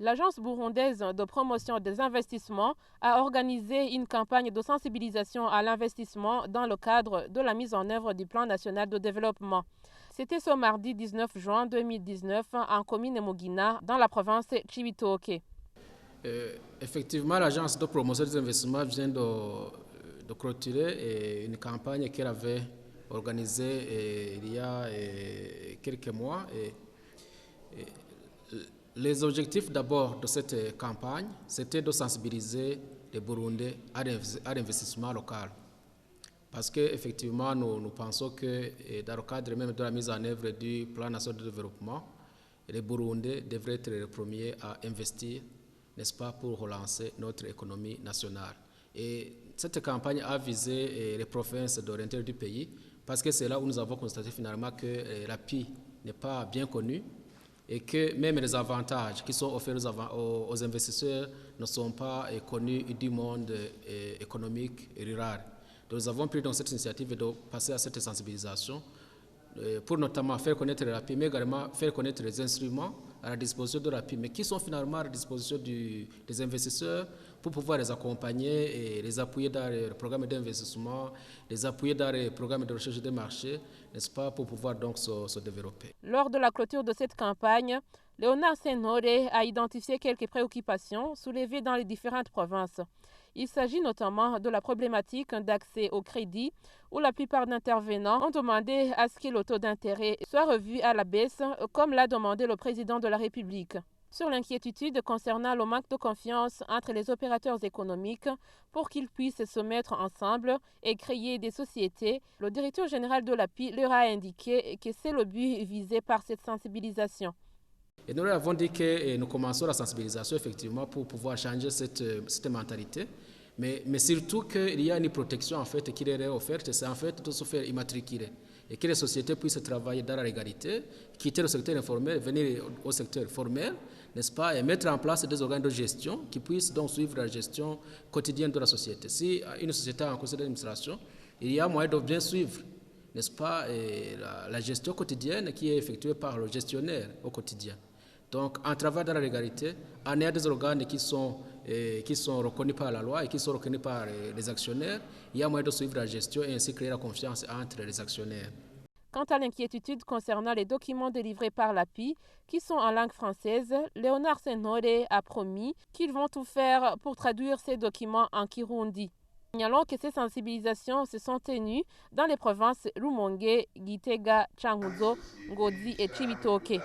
L'Agence burundaise de promotion des investissements a organisé une campagne de sensibilisation à l'investissement dans le cadre de la mise en œuvre du Plan national de développement. C'était ce mardi 19 juin 2019 en commune Mugina, dans la province Cibitoke. Effectivement, l'Agence de promotion des investissements vient de clôturer une campagne qu'elle avait organisée il y a quelques mois. Les objectifs d'abord de cette campagne, c'était de sensibiliser les Burundais à l'investissement local. Parce qu'effectivement, nous pensons que dans le cadre même de la mise en œuvre du plan national de développement, les Burundais devraient être les premiers à investir, n'est-ce pas, pour relancer notre économie nationale. Et cette campagne a visé les provinces de l'intérieur du pays, parce que c'est là où nous avons constaté finalement que l'API n'est pas bien connue, et que même les avantages qui sont offerts aux investisseurs ne sont pas connus du monde économique et rural. Donc nous avons pris donc cette initiative de passer à cette sensibilisation pour notamment faire connaître l'API, mais également faire connaître les instruments à la disposition de l'API, mais qui sont finalement à la disposition des investisseurs pour pouvoir les accompagner et les appuyer dans les programmes d'investissement, les appuyer dans les programmes de recherche des marchés, n'est-ce pas, pour pouvoir donc se développer. Lors de la clôture de cette campagne, Léonard Senore a identifié quelques préoccupations soulevées dans les différentes provinces. Il s'agit notamment de la problématique d'accès au crédit, où la plupart d'intervenants ont demandé à ce que le taux d'intérêt soit revu à la baisse, comme l'a demandé le président de la République. Sur l'inquiétude concernant le manque de confiance entre les opérateurs économiques pour qu'ils puissent se mettre ensemble et créer des sociétés, le directeur général de l'API leur a indiqué que c'est le but visé par cette sensibilisation. Et nous avons dit que nous commençons la sensibilisation effectivement pour pouvoir changer cette mentalité, mais surtout qu'il y a une protection en fait qui leur est offerte, c'est en fait de se faire immatriculer et que les sociétés puissent travailler dans la légalité, quitter le secteur informel, venir au secteur formel, n'est-ce pas, et mettre en place des organes de gestion qui puissent donc suivre la gestion quotidienne de la société. Si une société a un conseil d'administration, il y a moyen de bien suivre, n'est-ce pas, la gestion quotidienne qui est effectuée par le gestionnaire au quotidien. Donc, en travaillant dans la légalité, en ayant des organes qui sont reconnus par la loi et qui sont reconnus par les actionnaires, il y a moyen de suivre la gestion et ainsi créer la confiance entre les actionnaires. Quant à l'inquiétude concernant les documents délivrés par l'API, qui sont en langue française, Léonard Senore a promis qu'ils vont tout faire pour traduire ces documents en Kirundi. Signalons que ces sensibilisations se sont tenues dans les provinces Rumonge, Gitega, Changuzo, Ngozi et Cibitoke.